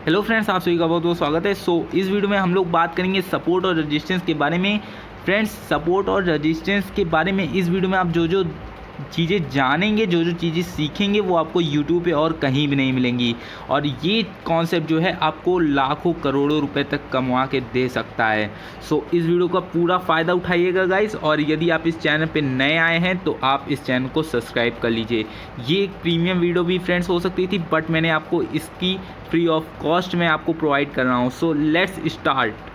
Hello friends, आप सभी का बहुत बहुत स्वागत है। इस वीडियो में हम लोग बात करेंगे सपोर्ट और रेजिस्टेंस के बारे में। फ्रेंड्स, सपोर्ट और रेजिस्टेंस के बारे में इस वीडियो में आप जो चीज़ें जानेंगे, जो चीज़ें सीखेंगे, वो आपको यूट्यूब पे और कहीं भी नहीं मिलेंगी। और ये कॉन्सेप्ट जो है आपको लाखों करोड़ों रुपए तक कमा के दे सकता है। इस वीडियो का पूरा फ़ायदा उठाइएगा गाइस। और यदि आप इस चैनल पे नए आए हैं तो आप इस चैनल को सब्सक्राइब कर लीजिए। ये एक प्रीमियम वीडियो भी फ्रेंड्स हो सकती थी, बट मैंने आपको इसकी फ्री ऑफ कॉस्ट में आपको प्रोवाइड कर रहा हूँ। Let's start.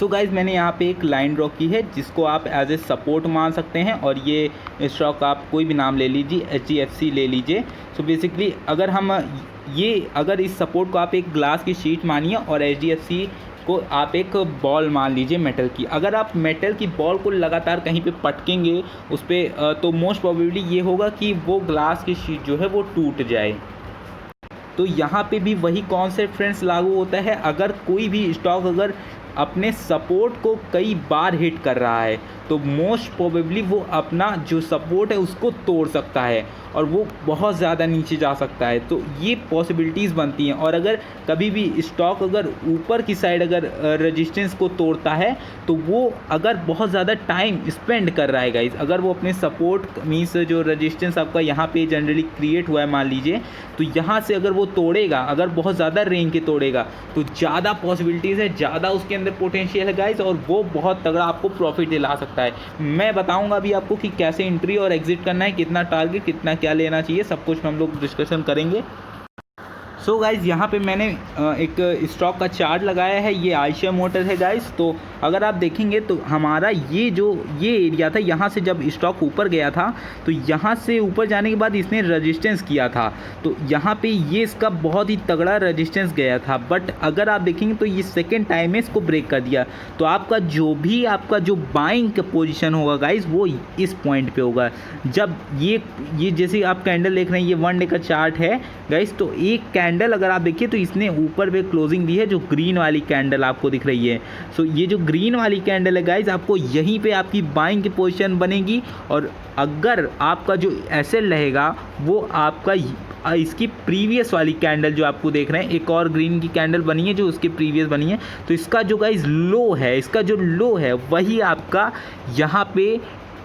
गाइज़, मैंने यहाँ पे एक लाइन ड्रॉ की है जिसको आप एज ए सपोर्ट मान सकते हैं। और ये स्टॉक आप कोई भी नाम ले लीजिए, HDFC ले लीजिए। बेसिकली अगर इस सपोर्ट को आप एक ग्लास की शीट मानिए और HDFC को आप एक बॉल मान लीजिए मेटल की। अगर आप मेटल की बॉल को लगातार कहीं पे पटकेंगे उस पर, तो मोस्ट प्रोबेबली ये होगा कि वो ग्लास की शीट जो है वो टूट जाए। तो यहाँ पे भी वही कॉन्सेप्ट फ्रेंड्स लागू होता है। अगर कोई भी स्टॉक अगर अपने सपोर्ट को कई बार हिट कर रहा है तो मोस्ट प्रोबेबली वो अपना जो सपोर्ट है उसको तोड़ सकता है और वो बहुत ज़्यादा नीचे जा सकता है। तो ये पॉसिबिलिटीज़ बनती हैं। और अगर कभी भी स्टॉक अगर ऊपर की साइड अगर रेजिस्टेंस को तोड़ता है तो वो अगर बहुत ज़्यादा टाइम स्पेंड कर रहा है गाइस, अगर वो अपने सपोर्ट मीन्स जो रेजिस्टेंस आपका यहाँ पे जनरली क्रिएट हुआ है मान लीजिए, तो यहाँ से अगर वो तोड़ेगा, अगर बहुत ज़्यादा रेंज के तोड़ेगा तो ज़्यादा पॉसिबिलिटीज़ है, ज़्यादा उसके अंदर पोटेंशियल है गाइस, और वो बहुत तगड़ा आपको प्रॉफिट दिला सकता है। मैं बताऊंगा अभी आपको कि कैसे एंट्री और एग्जिट करना है, कितना टारगेट, कितना क्या लेना चाहिए, सब कुछ हम लोग डिस्कशन करेंगे। गाइज़, यहाँ पे मैंने एक स्टॉक का चार्ट लगाया है। ये आयशा मोटर है गाइज़। तो अगर आप देखेंगे तो हमारा ये एरिया था, यहाँ से जब स्टॉक ऊपर गया था तो यहाँ से ऊपर जाने के बाद इसने रेजिस्टेंस किया था। तो यहाँ पे ये इसका बहुत ही तगड़ा रेजिस्टेंस गया था। बट अगर आप देखेंगे तो ये सेकेंड टाइम में इसको ब्रेक कर दिया। तो आपका जो बाइंग का पोजीशन होगा गाइज़ वो इस पॉइंट पे होगा। जब ये जैसे आप कैंडल देख रहे हैं, ये 1 डे का चार्ट है गाइज़। तो एक कैंडल अगर आप देखिए तो इसने ऊपर पे क्लोजिंग दी है, जो ग्रीन वाली कैंडल आपको दिख रही है। ये जो ग्रीन वाली कैंडल है गाइज, आपको यहीं पे आपकी बाइंग की पोजीशन बनेगी। और अगर आपका जो एसएल रहेगा वो आपका इसकी प्रीवियस वाली कैंडल जो आपको देख रहे हैं, एक और ग्रीन की कैंडल बनी है जो उसके प्रीवियस बनी है, तो इसका जो गाइज लो है वही आपका यहाँ पे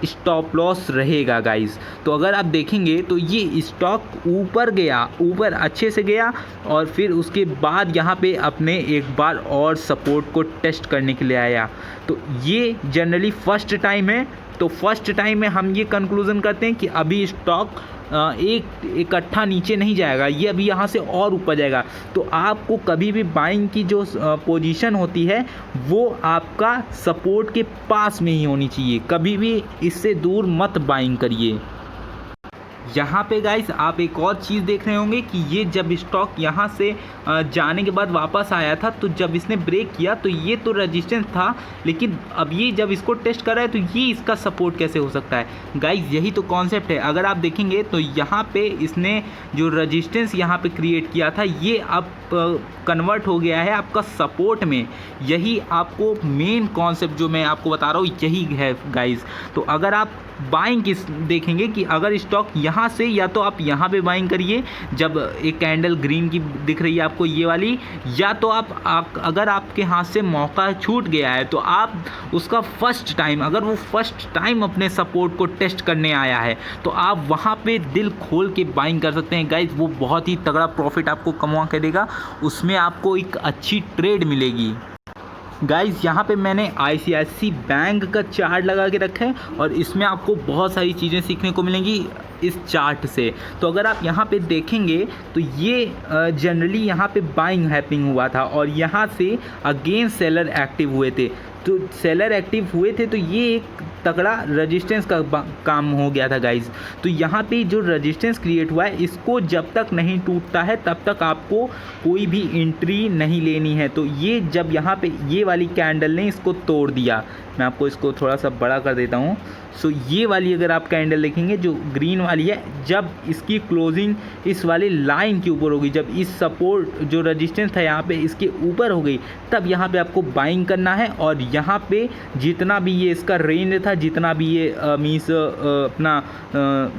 स्टॉप लॉस रहेगा गाइस। तो अगर आप देखेंगे तो ये स्टॉक ऊपर अच्छे से गया और फिर उसके बाद यहाँ पे अपने एक बार और सपोर्ट को टेस्ट करने के लिए आया। तो ये जनरली फर्स्ट टाइम है। तो फर्स्ट टाइम में हम ये कंक्लूज़न करते हैं कि अभी स्टॉक इकट्ठा नीचे नहीं जाएगा, ये अभी यहाँ से और ऊपर जाएगा। तो आपको कभी भी बाइंग की जो पोजीशन होती है वो आपका सपोर्ट के पास में ही होनी चाहिए, कभी भी इससे दूर मत बाइंग करिए। यहाँ पे गाइस आप एक और चीज़ देख रहे होंगे कि ये जब स्टॉक यहाँ से जाने के बाद वापस आया था, तो जब इसने ब्रेक किया तो ये तो रेजिस्टेंस था, लेकिन अब ये जब इसको टेस्ट कर रहा है तो ये इसका सपोर्ट कैसे हो सकता है गाइस। यही तो कॉन्सेप्ट है। अगर आप देखेंगे तो यहाँ पे इसने जो रेजिस्टेंस यहाँ पे क्रिएट किया था ये अब कन्वर्ट हो गया है आपका सपोर्ट में। यही आपको मेन कॉन्सेप्ट जो मैं आपको बता रहा हूँ यही है गाइस। तो अगर आप बाइंग देखेंगे कि अगर स्टॉक यहाँ से, या तो आप यहाँ पे बाइंग करिए जब एक कैंडल ग्रीन की दिख रही है आपको ये वाली, या तो अगर आपके हाथ से मौका छूट गया है तो आप उसका अगर वो फर्स्ट टाइम अपने सपोर्ट को टेस्ट करने आया है तो आप वहाँ पे दिल खोल के बाइंग कर सकते हैं गाइज। वो बहुत ही तगड़ा प्रॉफिट आपको कमा के देगा, उसमें आपको एक अच्छी ट्रेड मिलेगी गाइज़। यहाँ पे मैंने ICICI बैंक का चार्ट लगा के रखा है और इसमें आपको बहुत सारी चीज़ें सीखने को मिलेंगी इस चार्ट से। तो अगर आप यहाँ पे देखेंगे तो ये जनरली यहाँ पे बाइंग हैपनिंग हुआ था और यहाँ से अगेन सेलर एक्टिव हुए थे। तो सेलर एक्टिव हुए थे तो ये एक तगड़ा रेजिस्टेंस का काम हो गया था गाइज। तो यहाँ पे जो रेजिस्टेंस क्रिएट हुआ है इसको जब तक नहीं टूटता है तब तक आपको कोई भी एंट्री नहीं लेनी है। तो ये जब यहाँ पे ये वाली कैंडल ने इसको तोड़ दिया, मैं आपको इसको थोड़ा सा बड़ा कर देता हूँ। सो ये वाली अगर आप कैंडल देखेंगे जो ग्रीन वाली है, जब इसकी क्लोजिंग इस वाली लाइन के ऊपर होगी, जब इस सपोर्ट जो रजिस्टेंस था यहाँ पे इसके ऊपर हो गई, तब यहाँ पे आपको बाइंग करना है। और यहाँ पे जितना भी ये इसका रेंज था, जितना भी ये मीन्स अपना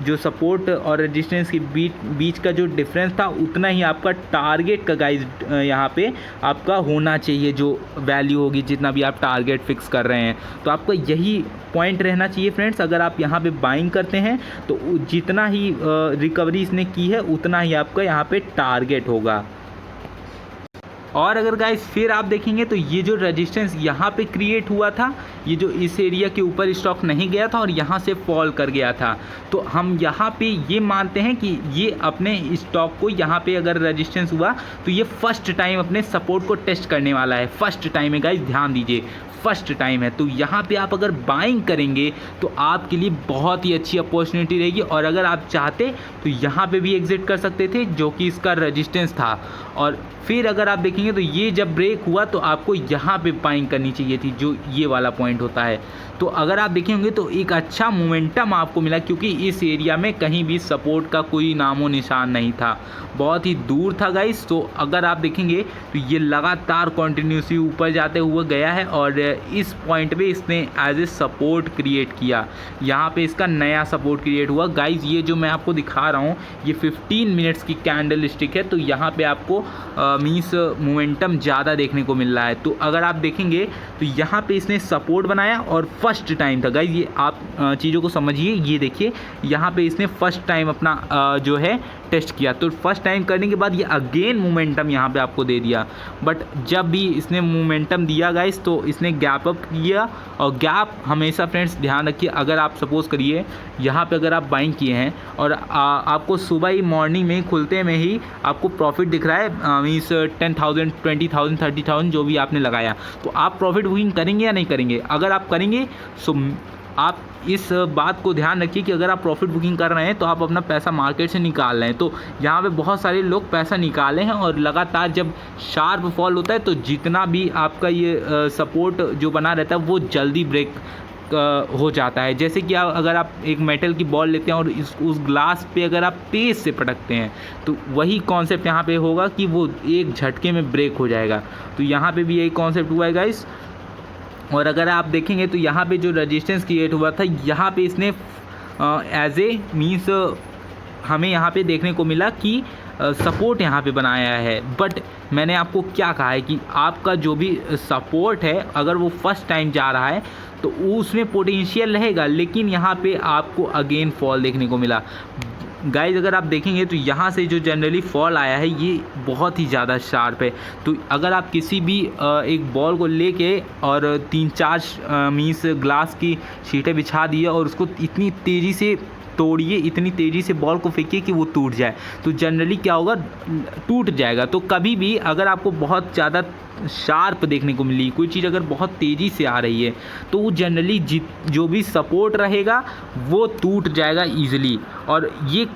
जो सपोर्ट और रजिस्टेंस के बीच का जो डिफरेंस था, उतना ही आपका टारगेट का गाइस यहाँ पे आपका होना चाहिए। जो वैल्यू होगी, जितना भी आप टारगेट फिक्स कर रहे हैं, तो आपका यही पॉइंट रहना चाहिए फ्रेंड्स। अगर आप यहाँ पे बाइंग करते हैं तो जितना ही रिकवरी इसने की है, उतना ही आपका यहाँ पे टारगेट होगा। और अगर गाइस फिर आप देखेंगे तो ये जो रेजिस्टेंस यहाँ पे क्रिएट हुआ था, ये जो इस एरिया के ऊपर स्टॉक नहीं गया था और यहाँ से फॉल कर गया था, तो हम यहाँ पे ये मानते हैं कि ये अपने स्टॉक को यहाँ पे अगर रेजिस्टेंस हुआ तो ये फर्स्ट टाइम अपने सपोर्ट को टेस्ट करने वाला है। फर्स्ट टाइम है गाइस, ध्यान दीजिए, फर्स्ट टाइम है। तो यहाँ पे आप अगर बाइंग करेंगे तो आपके लिए बहुत ही अच्छी अपॉर्चुनिटी रहेगी। और अगर आप चाहते तो यहाँ पे भी एग्जिट कर सकते थे, जो कि इसका रेजिस्टेंस था। और फिर अगर आप देखेंगे तो ये जब ब्रेक हुआ तो आपको यहाँ पे बाइंग करनी चाहिए थी, जो ये वाला पॉइंट होता है। तो अगर आप देखेंगे तो एक अच्छा मोमेंटम आपको मिला, क्योंकि इस एरिया में कहीं भी सपोर्ट का कोई नामो निशान नहीं था, बहुत ही दूर था गाइस। तो अगर आप देखेंगे तो ये लगातार कंटिन्यूसली ऊपर जाते हुए गया है और इस पॉइंट पे इसने एज ए सपोर्ट क्रिएट किया। यहाँ पे इसका नया सपोर्ट क्रिएट हुआ गाइस। ये जो मैं आपको दिखा रहा हूँ ये 15 मिनट्स की कैंडल स्टिक है, तो यहाँ पे आपको मीन्स मोमेंटम ज़्यादा देखने को मिल रहा है। तो अगर आप देखेंगे तो यहाँ पे इसने सपोर्ट बनाया और फर्स्ट टाइम था गाइस, ये आप चीज़ों को समझिए। ये देखिए यहाँ पे इसने फर्स्ट टाइम अपना जो है टेस्ट किया, तो फर्स्ट टाइम करने के बाद ये अगेन मोमेंटम यहाँ पे आपको दे दिया। बट जब भी इसने मोमेंटम दिया गाइस तो इसने गैप अप किया। और गैप हमेशा फ्रेंड्स ध्यान रखिए, अगर आप सपोज़ करिए यहाँ पे अगर आप बाइंग किए हैं और आपको सुबह ही मॉर्निंग में खुलते में ही आपको प्रॉफिट दिख रहा है, मीन्स 10,000 20,000 30,000 जो भी आपने लगाया, तो आप प्रॉफिट बुकिंग करेंगे या नहीं करेंगे? अगर आप करेंगे सो आप इस बात को ध्यान रखिए कि अगर आप प्रॉफिट बुकिंग कर रहे हैं तो आप अपना पैसा मार्केट से निकाल रहे हैं। तो यहाँ पे बहुत सारे लोग पैसा निकाले हैं और लगातार जब शार्प फॉल होता है तो जितना भी आपका ये सपोर्ट जो बना रहता है वो जल्दी ब्रेक हो जाता है। जैसे कि अगर आप एक मेटल की बॉल लेते हैं और उस ग्लास पे अगर आप तेज़ से पटकते हैं तो वही कॉन्सेप्ट यहाँ पे होगा कि वो एक झटके में ब्रेक हो जाएगा। तो यहाँ पे भी यही कॉन्सेप्ट हुआ है गाइस। और अगर आप देखेंगे तो यहाँ पे जो रेजिस्टेंस क्रिएट हुआ था, यहाँ पे इसने एज ए मीन्स हमें यहाँ पे देखने को मिला कि सपोर्ट यहाँ पे बनाया है। बट मैंने आपको क्या कहा है कि आपका जो भी सपोर्ट है अगर वो फर्स्ट टाइम जा रहा है तो उसमें पोटेंशियल रहेगा, लेकिन यहाँ पे आपको अगेन फॉल देखने को मिला गाइज। अगर आप देखेंगे तो यहाँ से जो जनरली फॉल आया है ये बहुत ही ज़्यादा शार्प है। तो अगर आप किसी भी एक बॉल को लेके और 3-4 मीन्स ग्लास की शीटें बिछा दिए और उसको इतनी तेज़ी से तोड़िए, इतनी तेज़ी से बॉल को फेंकिए कि वो टूट जाए, तो जनरली क्या होगा, टूट जाएगा। तो कभी भी अगर आपको बहुत ज़्यादा शार्प देखने को मिली कोई चीज़, अगर बहुत तेज़ी से आ रही है, तो वो जनरली जो भी सपोर्ट रहेगा वो टूट जाएगा ईजिली। और ये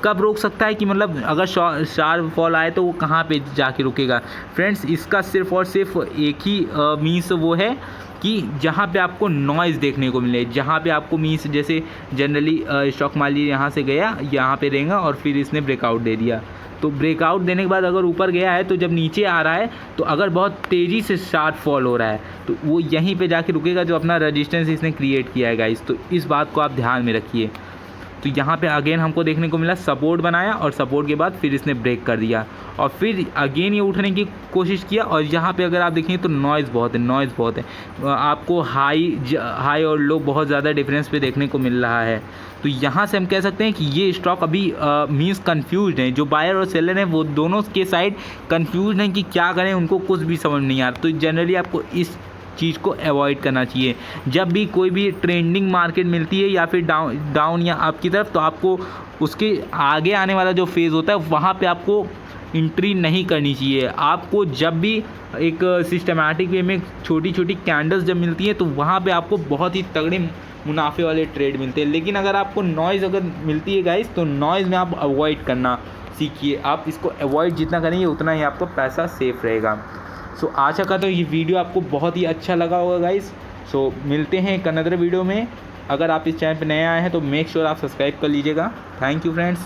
कब रोक सकता है कि मतलब अगर शार्प फॉल आए तो वो कहाँ पे जाके रुकेगा फ्रेंड्स? इसका सिर्फ और सिर्फ एक ही मीन्स वो है कि जहाँ पे आपको नॉइज़ देखने को मिले, जहाँ पे आपको मीन्स जैसे जनरली स्टॉक मान लीजिए यहाँ से गया, यहाँ पे रहेगा और फिर इसने ब्रेकआउट दे दिया। तो ब्रेकआउट देने के बाद अगर ऊपर गया है तो जब नीचे आ रहा है तो अगर बहुत तेज़ी से शार्प फॉल हो रहा है तो वो यहीं पे जाके रुकेगा जो अपना रेजिस्टेंस इसने क्रिएट किया है गाइस। तो इस बात को आप ध्यान में रखिए। तो यहाँ पे अगेन हमको देखने को मिला सपोर्ट बनाया और सपोर्ट के बाद फिर इसने ब्रेक कर दिया और फिर अगेन ये उठने की कोशिश किया। और यहाँ पे अगर आप देखेंगे तो नॉइज़ बहुत है, आपको हाई और लो बहुत ज़्यादा डिफरेंस पे देखने को मिल रहा है। तो यहाँ से हम कह सकते हैं कि ये स्टॉक अभी मीन्स कंफ्यूज हैं, जो बायर और सेलर हैं वो दोनों के साइड कंफ्यूज हैं कि क्या करें, उनको कुछ भी समझ नहीं आ रहा। तो जनरली आपको इस चीज़ को अवॉइड करना चाहिए। जब भी कोई भी ट्रेंडिंग मार्केट मिलती है या फिर डाउन या अप की तरफ, तो आपको उसके आगे आने वाला जो फेज़ होता है वहाँ पे आपको एंट्री नहीं करनी चाहिए। आपको जब भी एक सिस्टमैटिक वे में छोटी छोटी कैंडल्स जब मिलती हैं तो वहाँ पे आपको बहुत ही तगड़े मुनाफे वाले ट्रेड मिलते हैं। लेकिन अगर आपको नॉइज़ अगर मिलती है गाइस तो नॉइज़ में आप अवॉइड करना सीखिए। आप इसको अवॉइड जितना करेंगे उतना ही आपका पैसा सेफ रहेगा। सो आशा करता हूँ ये वीडियो आपको बहुत ही अच्छा लगा होगा गाइस। सो मिलते हैं एक अनदर वीडियो में। अगर आप इस चैनल पर नए आए हैं तो मेक श्योर आप सब्सक्राइब कर लीजिएगा। Thank you friends.